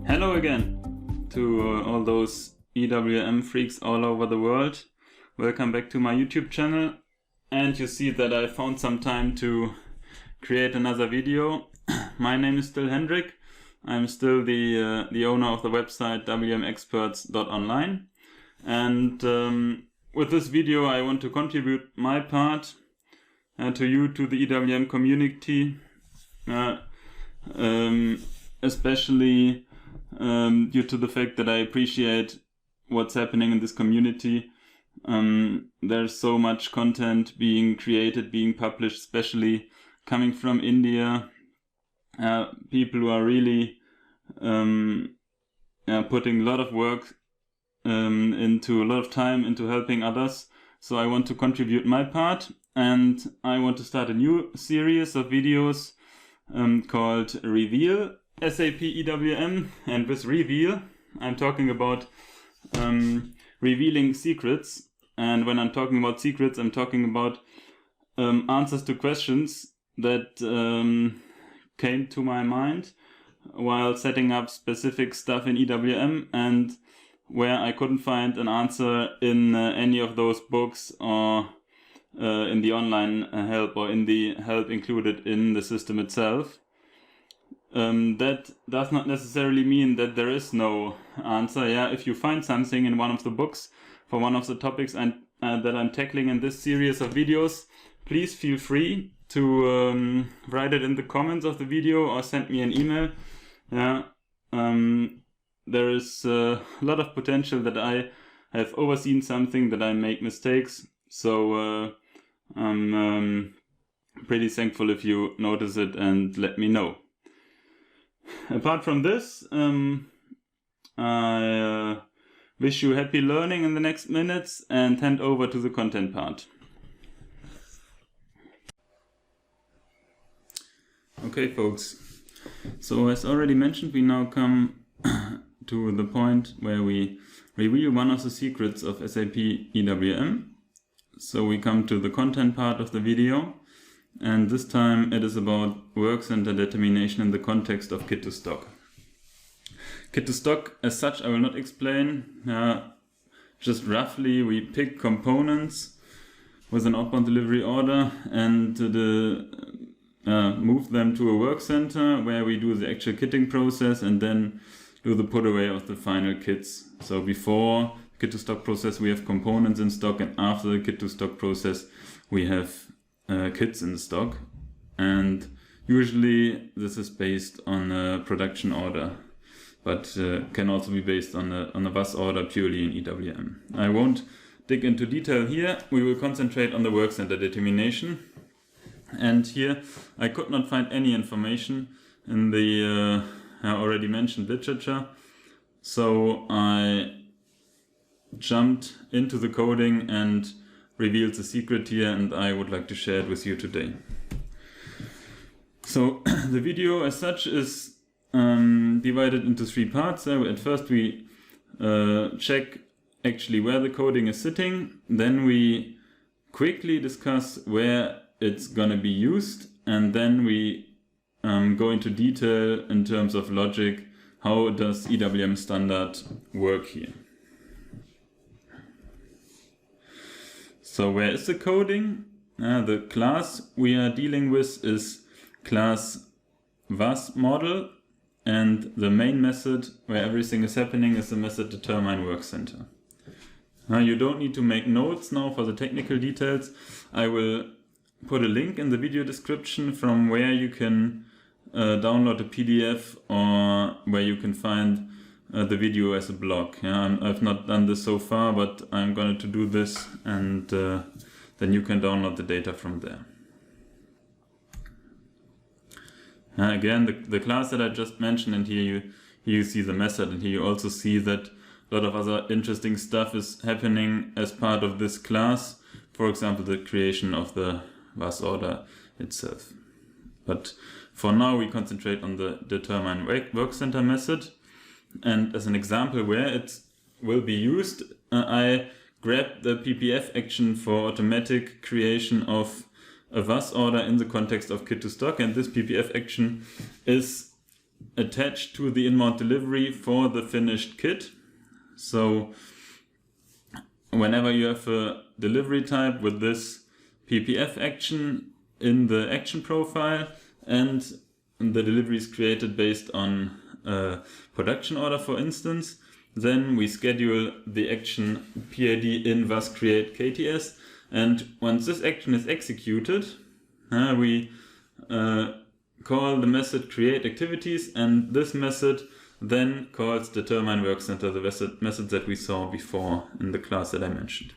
Hello again to all those EWM freaks all over the world. Welcome back to my YouTube channel. And you see that I found some time to create another video. My name is still Hendrik. I'm still the owner of the website WMexperts.online. And with this video I want to contribute my part to you, to the EWM community, especially due to the fact that I appreciate what's happening in this community. There's so much content being created, being published, especially coming from India. People who are really putting a lot of work into a lot of time into helping others. So I want to contribute my part, and I want to start a new series of videos called Reveal SAP EWM. And with Reveal I'm talking about revealing secrets. And when I'm talking about secrets, I'm talking about answers to questions that came to my mind while setting up specific stuff in EWM, and where I couldn't find an answer in any of those books or in the online help or in the help included in the system itself. That does not necessarily mean that there is no answer. If you find something in one of the books for one of the topics that I'm tackling in this series of videos, please feel free to write it in the comments of the video or send me an email. There is a lot of potential that I have overseen something, that I make mistakes. So I'm pretty thankful if you notice it and let me know. Apart from this, I wish you happy learning in the next minutes and hand over to the content part. Okay folks, so as already mentioned, we now come to the point where we reveal one of the secrets of SAP EWM. So we come to the content part of the video, and this time it is about work center determination in the context of kit to stock. Kit to stock as such I will not explain. Just roughly we pick components with an outbound delivery order and move them to a work center where we do the actual kitting process and then do the put away of the final kits. So before kit to stock process we have components in stock, and after the kit to stock process we have kits in stock. And usually this is based on a production order, but can also be based on a VAS order purely in EWM. I won't dig into detail here. We will concentrate on the work center determination. And here I could not find any information in the already mentioned literature, so I jumped into the coding and revealed the secret here, and I would like to share it with you today. So the video as such is divided into three parts. At first we check actually where the coding is sitting, then we quickly discuss where it's gonna be used, and then we go into detail in terms of logic. How does EWM standard work here? So where is the coding? The class we are dealing with is class VAS model, and the main method where everything is happening is the method determine work center. You don't need to make notes now for the technical details. I will put a link in the video description from where you can download a PDF or where you can find the video as a blog. I've not done this so far, but I'm going to do this, and then you can download the data from there. Again, the class that I just mentioned, and here you see the method, and here you also see that a lot of other interesting stuff is happening as part of this class. For example, the creation of the VAS order itself. But for now we concentrate on the determine work center method, and as an example where it will be used, I grabbed the PPF action for automatic creation of a VAS order in the context of kit to stock, and this PPF action is attached to the inbound delivery for the finished kit. So whenever you have a delivery type with this PPF action in the action profile and the delivery is created based on a production order, for instance, then we schedule the action PID in was create KTS, and once this action is executed, we call the method create activities, and this method then calls determine work center, the method that we saw before in the class that I mentioned.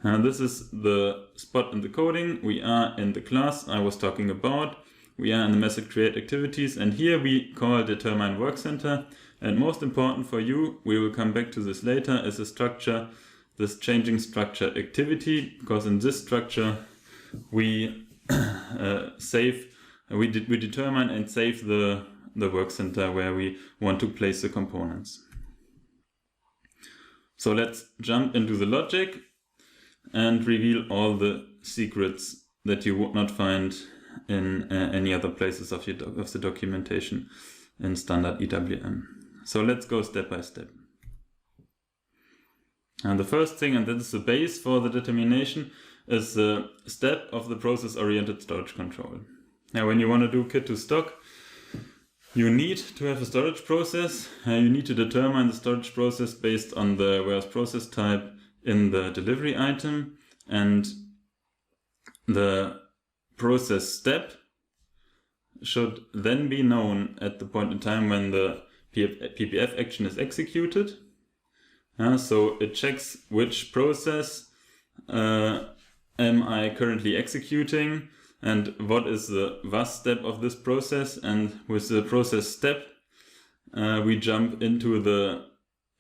This is the spot in the coding. We are in the class I was talking about. We are in the method create activities, and here we call determine work center. And most important for you, we will come back to this later, is the structure, this changing structure activity, because in this structure we we determine and save the work center where we want to place the components. So let's jump into the logic and reveal all the secrets that you would not find in any other places of the documentation in standard EWM. So let's go step by step. And the first thing, and that is the base for the determination, is the step of the process-oriented storage control. Now, when you want to do kit to stock, you need to have a storage process. You need to determine the storage process based on the warehouse process type in the delivery item, and the process step should then be known at the point in time when the PPF action is executed. So it checks which process am I currently executing and what is the was step of this process, and with the process step we jump into the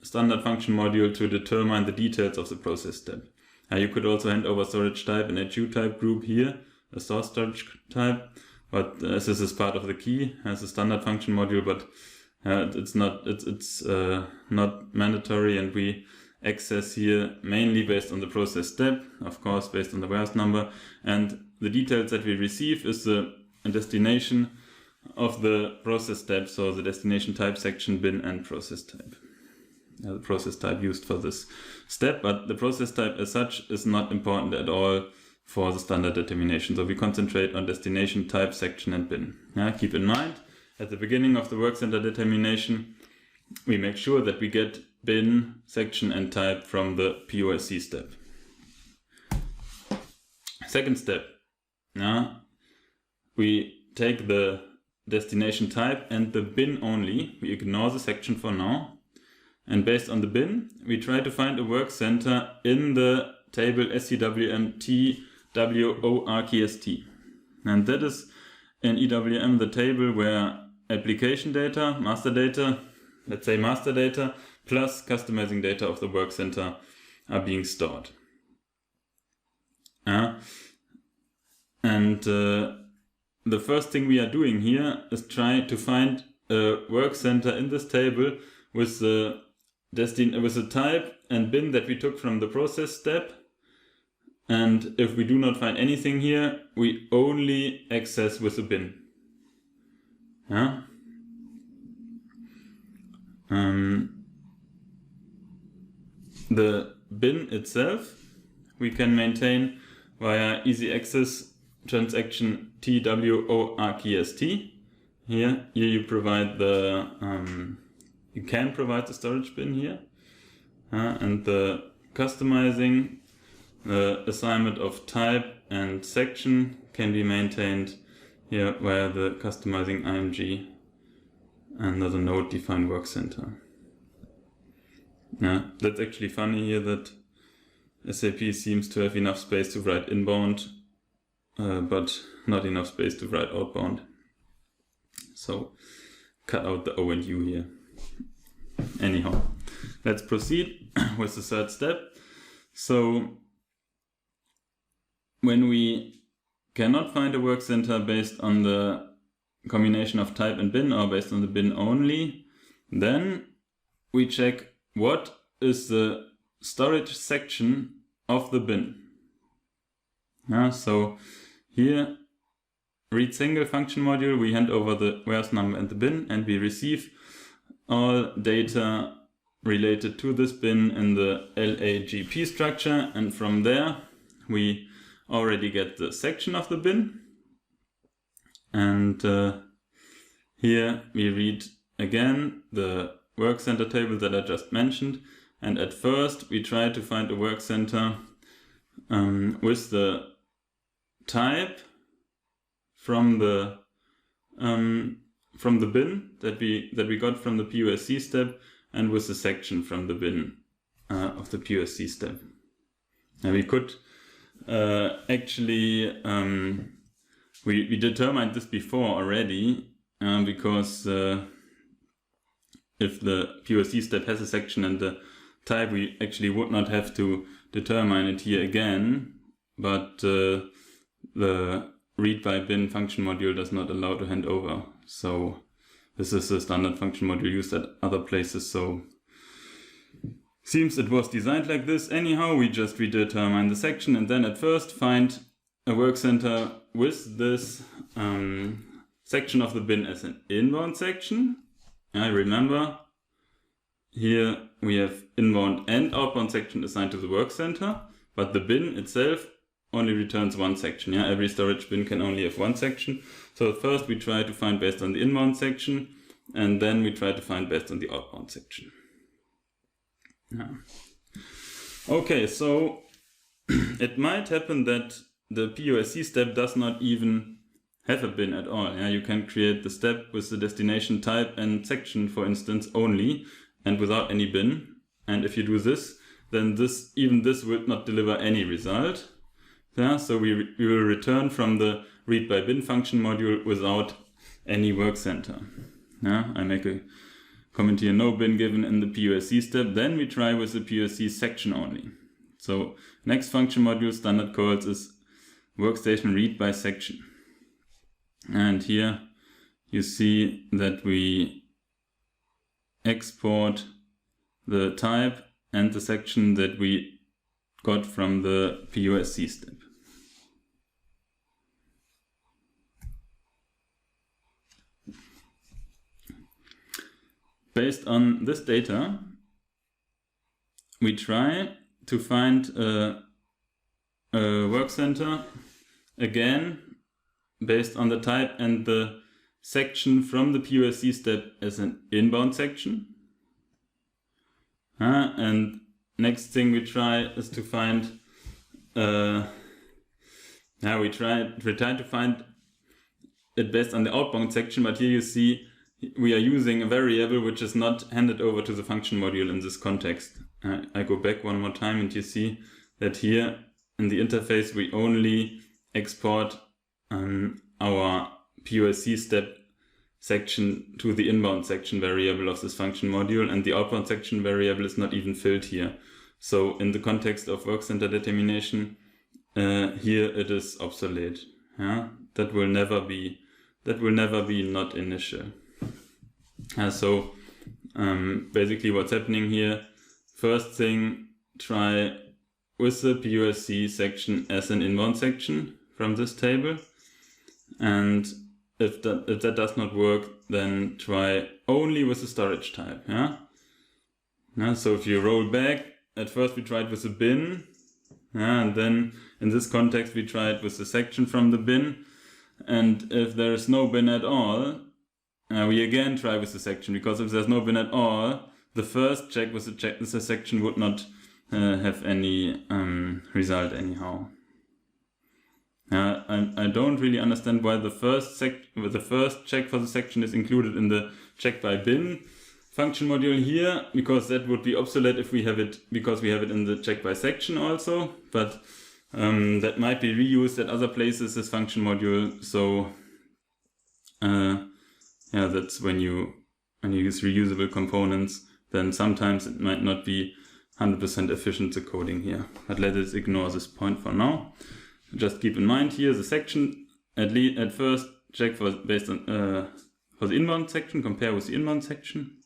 standard function module to determine the details of the process step. You could also hand over storage type and HU type group here, a source storage type, but as this is part of the key as a standard function module, but it's not mandatory, and we access here mainly based on the process step, of course based on the warehouse number, and the details that we receive is the destination of the process step, so the destination type, section, bin, and process type. The process type used for this step, but the process type as such is not important at all for the standard determination, so we concentrate on destination, type, section, and bin. Keep in mind, at the beginning of the work center determination, we make sure that we get bin, section, and type from the POSC step. Second step, we take the destination type and the bin only. We ignore the section for now. And based on the bin, we try to find a work center in the table SCWM TWORKST. And that is in EWM the table where application data, master data, let's say master data, plus customizing data of the work center are being stored. The first thing we are doing here is try to find a work center in this table with the type and bin that we took from the process step. And if we do not find anything here, we only access with the bin. The bin itself we can maintain via easy access transaction TWORKST. Here you provide the you can provide the storage bin here, and the customizing, the assignment of type and section can be maintained here via the customizing IMG under the node define work center. That's actually funny here that SAP seems to have enough space to write inbound, but not enough space to write outbound. So cut out the O and U here. Anyhow, let's proceed with the third step. So when we cannot find a work center based on the combination of type and bin, or based on the bin only, then we check what is the storage section of the bin. So here read single function module, we hand over the warehouse number and the bin, and we receive all data related to this bin in the LAGP structure, and from there we already get the section of the bin, and here we read again the work center table that I just mentioned, and at first we try to find a work center with the type from the bin that we got from the POSC step, and with the section from the bin of the POSC step. Now we could actually we determined this before already, because if the POSC step has a section and the type, we actually would not have to determine it here again, but the read by bin function module does not allow to hand over. So this is a standard function module used at other places, so seems it was designed like this. Anyhow, we just redetermine the section and then at first find a work center with this section of the bin as an inbound section. I remember here we have inbound and outbound section assigned to the work center, but the bin itself only returns one section. Yeah, every storage bin can only have one section. So first we try to find based on the inbound section, and then we try to find based on the outbound section. Yeah. Okay, so it might happen that the POSC step does not even have a bin at all. Yeah, you can create the step with the destination type and section, for instance, only, and without any bin. And if you do this, then even this will not deliver any result. Yeah, so we will return from the read by bin function module without any work center. Yeah, I make a comment here, no bin given in the POSC step. Then we try with the POSC section only. So next function module standard calls is workstation read by section. And here you see that we export the type and the section that we got from the POSC step. Based on this data, we try to find a work center again based on the type and the section from the POSC step as an inbound section. And next thing we try is to find we try to find it based on the outbound section, but here you see we are using a variable which is not handed over to the function module in this context. I go back one more time and you see that here in the interface we only export our POSC step section to the inbound section variable of this function module, and the outbound section variable is not even filled here. So in the context of work center determination, here it is obsolete. Yeah? That will never be not initial. So basically what's happening here, first thing, try with the POSC section as an inbound section from this table, and if that does not work, then try only with the storage type. Yeah? So if you roll back, at first we tried with the bin, and then in this context we tried with the section from the bin, and if there is no bin at all, we again try with the section, because if there's no bin at all, the first check with the section would not have any result anyhow. I don't really understand why the first check for the section is included in the check by bin function module here, because that would be obsolete if we have it, because we have it in the check by section also, but that might be reused at other places, this function module. So yeah, that's when you use reusable components, then sometimes it might not be 100% efficient, the coding here, but let us ignore this point for now. Just keep in mind here the section, at first check for based on for the inbound section, compare with the inbound section,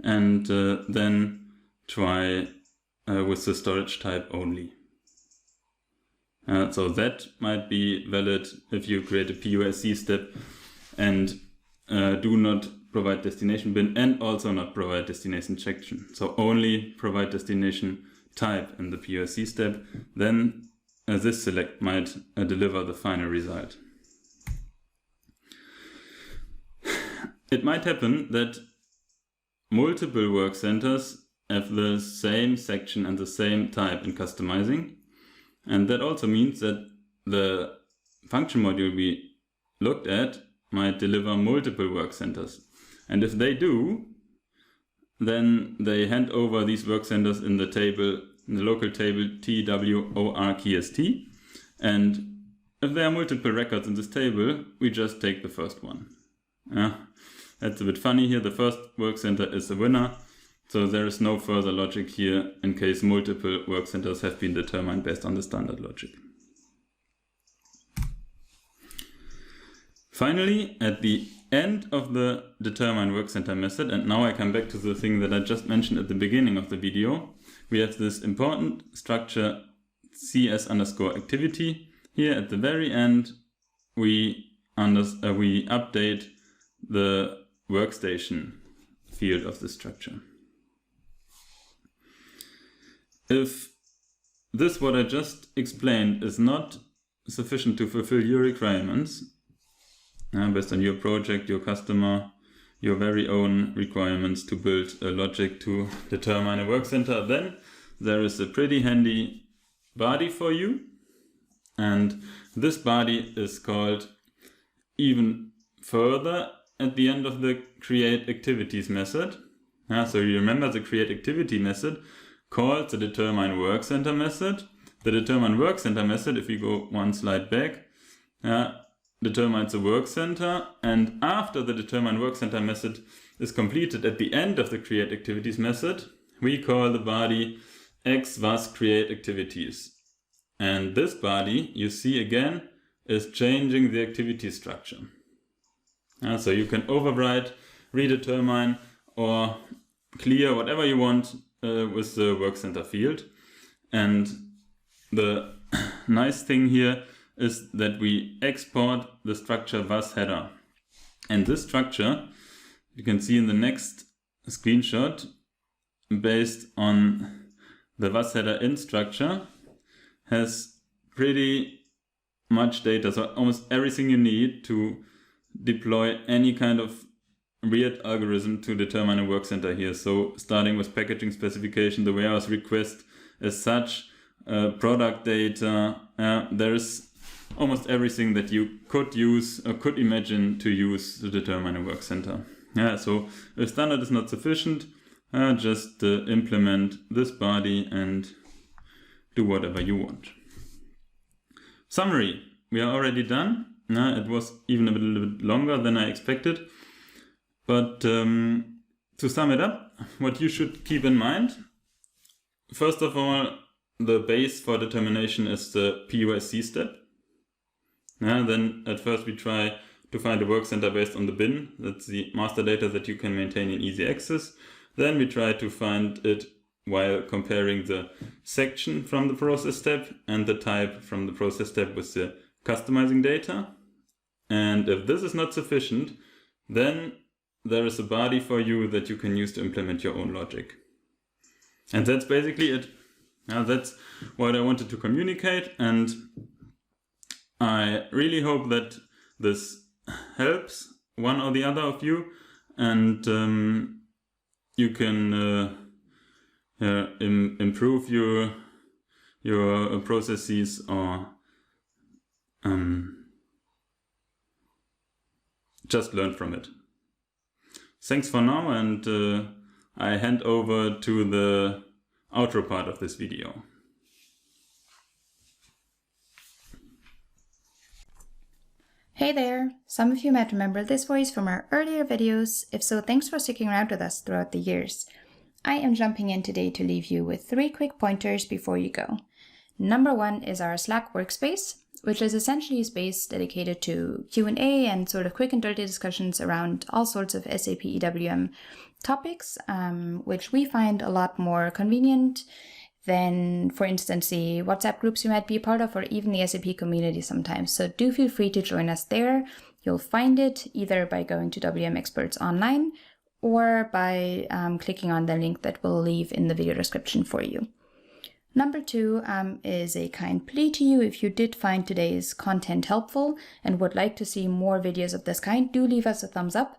and then try with the storage type only. So that might be valid if you create a POSC step and do not provide destination bin and also not provide destination section. So only provide destination type in the POSC step. Then this select might deliver the final result. It might happen that multiple work centers have the same section and the same type in customizing. And that also means that the function module we looked at might deliver multiple work centers. And if they do, then they hand over these work centers in the table, in the local table TWORKST. And if there are multiple records in this table, we just take the first one. That's a bit funny here. The first work center is the winner. So there is no further logic here in case multiple work centers have been determined based on the standard logic. Finally, at the end of the determine work center method, and now I come back to the thing that I just mentioned at the beginning of the video, we have this important structure CS_activity. Here at the very end, we update the workstation field of the structure. If this, what I just explained, is not sufficient to fulfill your requirements, based on your project, your customer, your very own requirements to build a logic to determine a work center, then there is a pretty handy body for you. And this body is called even further at the end of the create activities method. So you remember the create activity method called the determine work center method. The determine work center method, if we go one slide back, determines the work center, and after the determine work center method is completed at the end of the create activities method, we call the body x was create activities. And this body, you see again, is changing the activity structure. So you can override, redetermine, or clear whatever you want with the work center field. And the nice thing here is that we export the structure was header. And this structure, you can see in the next screenshot, based on the was header in structure, has pretty much data. So almost everything you need to deploy any kind of weird algorithm to determine a work center here. So starting with packaging specification, the warehouse request as such, product data, there is almost everything that you could use or could imagine to use to determine a work center. So if standard is not sufficient, just implement this body and do whatever you want. Summary, we are already done. It was even a little bit longer than I expected. But to sum it up, what you should keep in mind, first of all, the base for determination is the POSC step. Then at first we try to find a work center based on the bin. That's the master data that you can maintain in easy access. Then we try to find it while comparing the section from the process step and the type from the process step with the customizing data. And if this is not sufficient, then there is a body for you that you can use to implement your own logic. And that's basically it. That's what I wanted to communicate, and I really hope that this helps one or the other of you, and you can improve your processes or just learn from it. Thanks for now, and I hand over to the outro part of this video. Hey there! Some of you might remember this voice from our earlier videos. If so, thanks for sticking around with us throughout the years. I am jumping in today to leave you with 3 quick pointers before you go. Number 1 is our Slack workspace, which is essentially a space dedicated to Q&A and sort of quick and dirty discussions around all sorts of SAP EWM topics, which we find a lot more convenient than, for instance, the WhatsApp groups you might be a part of, or even the SAP community sometimes. So do feel free to join us there. You'll find it either by going to WMexperts.online or by clicking on the link that we'll leave in the video description for you. Number 2 is a kind plea to you. If you did find today's content helpful and would like to see more videos of this kind, do leave us a thumbs up.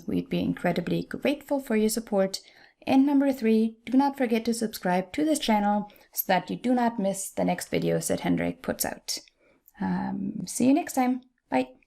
We'd be incredibly grateful for your support. And number 3, do not forget to subscribe to this channel so that you do not miss the next videos that Hendrik puts out. See you next time. Bye.